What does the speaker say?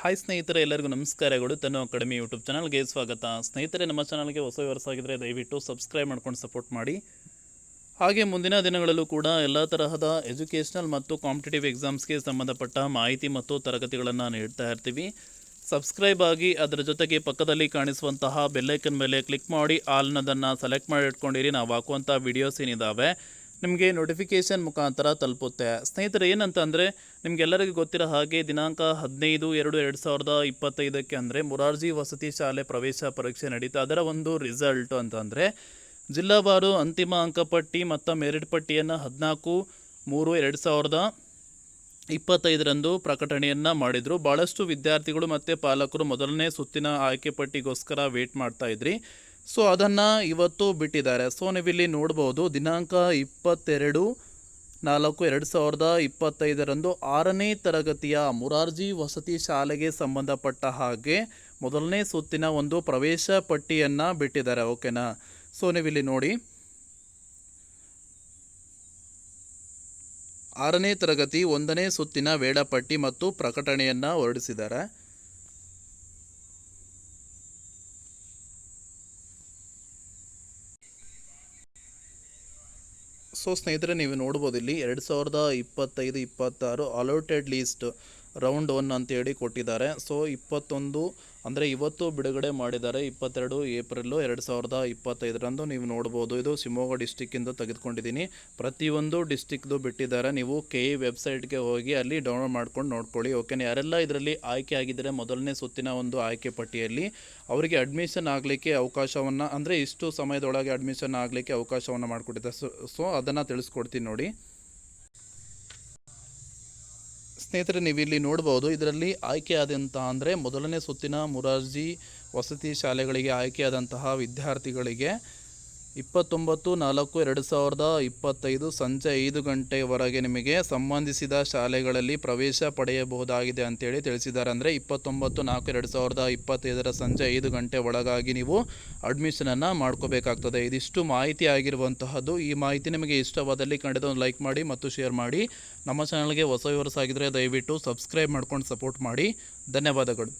Hi ಸ್ನೇಹಿತರೆ, ಎಲ್ಲರಿಗೂ ನಮಸ್ಕಾರಗಳು. ತನು ಅಕಾಡೆಮಿ ಯೂಟ್ಯೂಬ್ ಚಾನಲ್ಗೆ ಸ್ವಾಗತ. ಸ್ನೇಹಿತರೆ, ನಮ್ಮ ಚಾನಲ್ಗೆ ಹೊಸ ವ್ಯವಸ್ಥೆ ಆಗಿದ್ದರೆ ದಯವಿಟ್ಟು ಸಬ್ಸ್ಕ್ರೈಬ್ ಮಾಡ್ಕೊಂಡು ಸಪೋರ್ಟ್ ಮಾಡಿ. ಹಾಗೆ ಮುಂದಿನ ದಿನಗಳಲ್ಲೂ ಕೂಡ ಎಲ್ಲ ತರಹದ ಎಜುಕೇಷನಲ್ ಮತ್ತು ಕಾಂಪಿಟೇಟಿವ್ ಎಕ್ಸಾಮ್ಸ್ಗೆ ಸಂಬಂಧಪಟ್ಟ ಮಾಹಿತಿ ಮತ್ತು ತರಗತಿಗಳನ್ನು ನೀಡ್ತಾ ಇರ್ತೀವಿ. ಸಬ್ಸ್ಕ್ರೈಬ್ ಆಗಿ ಅದರ ಜೊತೆಗೆ ಪಕ್ಕದಲ್ಲಿ ಕಾಣಿಸುವಂತಹ ಬೆಲ್ಲೈಕನ್ ಮೇಲೆ ಕ್ಲಿಕ್ ಮಾಡಿ ಆಲ್ನದನ್ನು ಸೆಲೆಕ್ಟ್ ಮಾಡಿ ಇಟ್ಕೊಂಡಿರಿ. ನಾವು ಹಾಕುವಂಥ ವಿಡಿಯೋಸ್ ಏನಿದ್ದಾವೆ ನಿಮಗೆ ನೋಟಿಫಿಕೇಷನ್ ಮುಖಾಂತರ ತಲುಪುತ್ತೆ. ಸ್ನೇಹಿತರೆ, ಏನಂತಂದರೆ ನಿಮಗೆಲ್ಲರಿಗೂ ಗೊತ್ತಿರೋ ಹಾಗೆ ದಿನಾಂಕ 15/2/2025 ಅಂದರೆ ಮೊರಾರ್ಜಿ ವಸತಿ ಶಾಲೆ ಪ್ರವೇಶ ಪರೀಕ್ಷೆ ನಡೀತಾ. ಅದರ ಒಂದು ರಿಸಲ್ಟು ಅಂತಂದರೆ ಜಿಲ್ಲಾವಾರು ಅಂತಿಮ ಅಂಕಪಟ್ಟಿ ಮತ್ತು ಮೆರಿಟ್ ಪಟ್ಟಿಯನ್ನು 14/3/2025 ಪ್ರಕಟಣೆಯನ್ನು ಮಾಡಿದರು. ಭಾಳಷ್ಟು ವಿದ್ಯಾರ್ಥಿಗಳು ಮತ್ತು ಪಾಲಕರು ಮೊದಲನೇ ಸುತ್ತಿನ ಆಯ್ಕೆ ಪಟ್ಟಿಗೋಸ್ಕರ ವೇಟ್ ಮಾಡ್ತಾಯಿದ್ರಿ. ಸೊ ಅದನ್ನು ಇವತ್ತು ಬಿಟ್ಟಿದ್ದಾರೆ. ಸೊ ನೀವಿಲ್ಲಿ ನೋಡ್ಬೋದು, ದಿನಾಂಕ 22/4/2025 6ನೇ ತರಗತಿಯ ಮೊರಾರ್ಜಿ ವಸತಿ ಶಾಲೆಗೆ ಸಂಬಂಧಪಟ್ಟ ಹಾಗೆ ಮೊದಲನೇ ಸುತ್ತಿನ ಒಂದು ಪ್ರವೇಶ ಪಟ್ಟಿಯನ್ನು ಬಿಟ್ಟಿದ್ದಾರೆ. ಓಕೆನಾ? ಸೊ ನೀವಿಲ್ಲಿ ನೋಡಿ, 6ನೇ ತರಗತಿ 1ನೇ ಸುತ್ತಿನ ವೇಳಾಪಟ್ಟಿ ಮತ್ತು ಪ್ರಕಟಣೆಯನ್ನು ಹೊರಡಿಸಿದ್ದಾರೆ. ಸೊ ಸ್ನೇಹಿತರೆ, ನೀವು ನೋಡ್ಬೋದು ಇಲ್ಲಿ 2025-26 ಅಲೋಟೆಡ್ ಲೀಸ್ಟ್ ರೌಂಡ್ 1 ಅಂತೇಳಿ ಕೊಟ್ಟಿದ್ದಾರೆ. ಸೊ 21 ಅಂದರೆ ಇವತ್ತು ಬಿಡುಗಡೆ ಮಾಡಿದ್ದಾರೆ. 22 ಏಪ್ರಿಲ್ 2025 ನೀವು ನೋಡ್ಬೋದು. ಇದು ಶಿವಮೊಗ್ಗ ಡಿಸ್ಟಿಕ್ಕಿಂದ ತೆಗೆದುಕೊಂಡಿದ್ದೀನಿ. ಪ್ರತಿಯೊಂದು ಡಿಸ್ಟಿಕ್ದು ಬಿಟ್ಟಿದ್ದಾರೆ. ನೀವು KE ವೆಬ್ಸೈಟ್ಗೆ ಹೋಗಿ ಅಲ್ಲಿ ಡೌನ್ಲೋಡ್ ಮಾಡ್ಕೊಂಡು ನೋಡ್ಕೊಳ್ಳಿ. ಓಕೆನಾ? ಯಾರೆಲ್ಲ ಇದರಲ್ಲಿ ಆಯ್ಕೆ ಆಗಿದ್ದರೆ ಮೊದಲನೇ ಸುತ್ತಿನ ಒಂದು ಆಯ್ಕೆ ಪಟ್ಟಿಯಲ್ಲಿ ಅವರಿಗೆ ಅಡ್ಮಿಷನ್ ಆಗಲಿಕ್ಕೆ ಅವಕಾಶವನ್ನು, ಅಂದರೆ ಇಷ್ಟು ಸಮಯದೊಳಗೆ ಅಡ್ಮಿಷನ್ ಆಗಲಿಕ್ಕೆ ಅವಕಾಶವನ್ನು ಮಾಡಿಕೊಟ್ಟಿದ್ದಾರೆ. ಸೊ ಅದನ್ನು ತಿಳಿಸ್ಕೊಡ್ತೀನಿ ನೋಡಿ. ಸ್ನೇಹಿತರೆ, ನೀವು ಇಲ್ಲಿ ನೋಡ್ಬೋದು, ಇದರಲ್ಲಿ ಆಯ್ಕೆಯಾದಂಥ ಅಂದರೆ ಮೊದಲನೇ ಸುತ್ತಿನ ಮೊರಾರ್ಜಿ ವಸತಿ ಶಾಲೆಗಳಿಗೆ ಆಯ್ಕೆಯಾದಂತಹ ವಿದ್ಯಾರ್ಥಿಗಳಿಗೆ 29/4/2025 ಸಂಜೆ 5 ಗಂಟೆವರೆಗೆ ನಿಮಗೆ ಸಂಬಂಧಿಸಿದ ಶಾಲೆಗಳಲ್ಲಿ ಪ್ರವೇಶ ಪಡೆಯಬಹುದಾಗಿದೆ ಅಂತೇಳಿ ತಿಳಿಸಿದ್ದಾರೆ. ಅಂದರೆ 29/4/2025 ಸಂಜೆ 5 ಗಂಟೆ ಒಳಗಾಗಿ ನೀವು ಅಡ್ಮಿಷನನ್ನು ಮಾಡ್ಕೋಬೇಕಾಗ್ತದೆ. ಇದಿಷ್ಟು ಮಾಹಿತಿ ಆಗಿರುವಂತಹದ್ದು. ಈ ಮಾಹಿತಿ ನಿಮಗೆ ಇಷ್ಟವಾದಲ್ಲಿ ಖಂಡಿತ ಒಂದು ಲೈಕ್ ಮಾಡಿ ಮತ್ತು ಶೇರ್ ಮಾಡಿ. ನಮ್ಮ ಚಾನಲ್ಗೆ ಹೊಸ ವ್ಯೂವರ್ಸ್ ಆಗಿದ್ದರೆ ದಯವಿಟ್ಟು ಸಬ್ಸ್ಕ್ರೈಬ್ ಮಾಡ್ಕೊಂಡು ಸಪೋರ್ಟ್ ಮಾಡಿ. ಧನ್ಯವಾದಗಳು.